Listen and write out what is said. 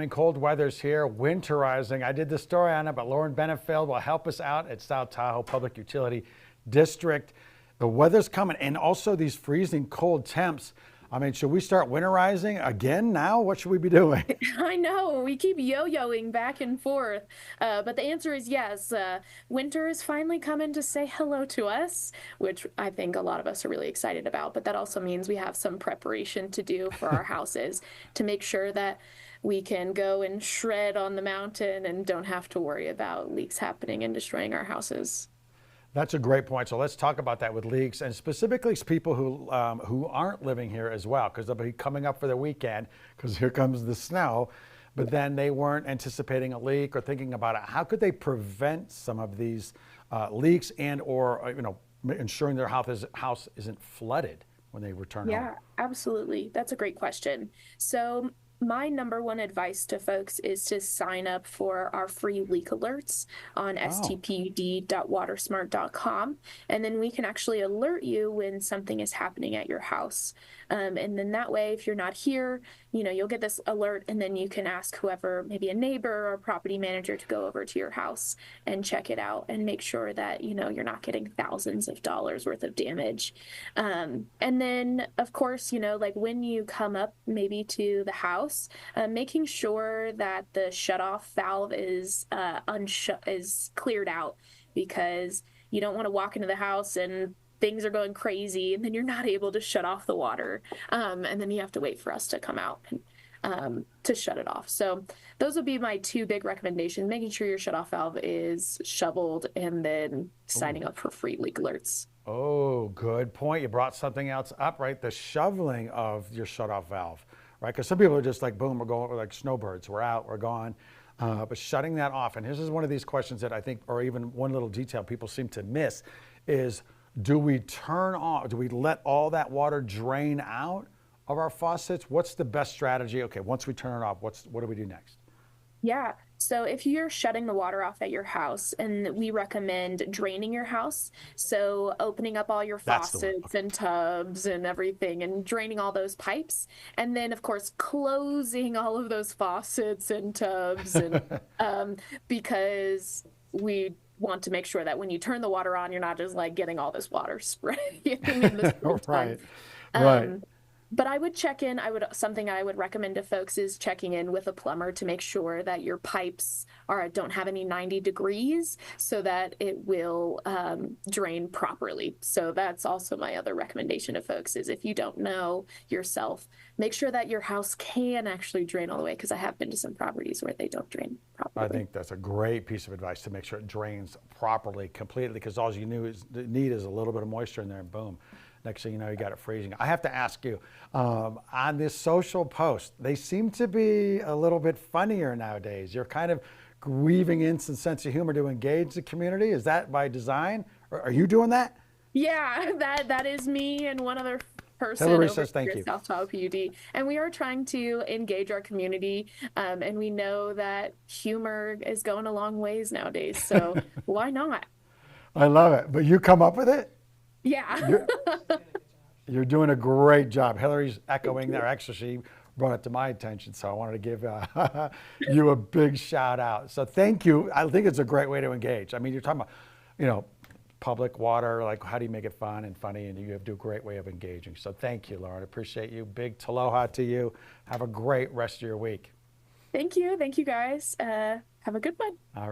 upcoming cold weather's here, winterizing. I did the story on it, but Lauren Benefeld will help us out at South Tahoe Public Utility District. The weather's coming, and also these freezing cold temps. I mean, should we start winterizing again now? What should we be doing? I know we keep yo-yoing back and forth, but the answer is yes. Winter is finally coming to say hello to us, which I think a lot of us are really excited about. But that also means we have some preparation to do for our houses to make sure that we can go and shred on the mountain and don't have to worry about leaks happening and destroying our houses. That's a great point. So let's talk about that with leaks, and specifically people who aren't living here as well, because they'll be coming up for the weekend because here comes the snow, but then they weren't anticipating a leak or thinking about it. How could they prevent some of these leaks and or ensuring their house isn't flooded when they return home? Yeah, absolutely. That's a great question. So, my number one advice to folks is to sign up for our free leak alerts on Oh, stpud.watersmart.com. And then we can actually alert you when something is happening at your house. And then that way, if you're not here, you'll get this alert, and then you can ask whoever, maybe a neighbor or a property manager, to go over to your house and check it out and make sure that, you're not getting thousands of dollars worth of damage. And then, of course, like when you come up maybe to the house, making sure that the shutoff valve is cleared out, because you don't want to walk into the house and things are going crazy and then you're not able to shut off the water. And then you have to wait for us to come out and to shut it off. So those would be my two big recommendations: making sure your shutoff valve is shoveled, and then signing up for free leak alerts. oh, good point. You brought something else up, right? The shoveling of your shutoff valve, right? Because some people are just like, boom, we're going, we're like snowbirds. We're out, we're gone. But shutting that off, and this is one of these questions that I think, or even one little detail people seem to miss, is do we turn off, do we let all that water drain out of our faucets? What's the best strategy? Okay, once we turn it off, what do we do next? Yeah. So if you're shutting the water off at your house, and we recommend draining your house, so opening up all your That's the one. faucets Okay. and tubs and everything and draining all those pipes, and then of course closing all of those faucets and tubs, and um, because we want to make sure that when you turn the water on, you're not just like getting all this water spraying in the springtime. Right, right. Um, but I would check in. Something I would recommend to folks is checking in with a plumber to make sure that your pipes don't have any 90 degrees, so that it will drain properly. So that's also my other recommendation to folks: is if you don't know yourself, make sure that your house can actually drain all the way, because I have been to some properties where they don't drain I properly. think that's a great piece of advice, to make sure it drains properly, completely, because all need is a little bit of moisture in there, and boom. Next thing you know, you got it freezing. I have to ask you, on this social post, they seem to be a little bit funnier nowadays. You're kind of weaving in some sense of humor to engage the community. Is that by design? Or are you doing that? Yeah, that is me and one other person Hillary over says here thank at you. South Tahoe PUD, and we are trying to engage our community. And we know that humor is going a long ways nowadays, so why not? I love it. But you come up with it? Yeah. You're, you're doing a great job. Hillary's Thank echoing you. there. Actually, she brought it to my attention, so I wanted to give you a big shout out. So thank you. I think it's a great way to engage. I mean, you're talking about, you know, public water, like how do you make it fun and funny, and you have to do a great way of engaging. So thank you, Lauren. Appreciate you. Big taloha to you. Have a great rest of your week. Thank you. Thank you guys. Have a good one. All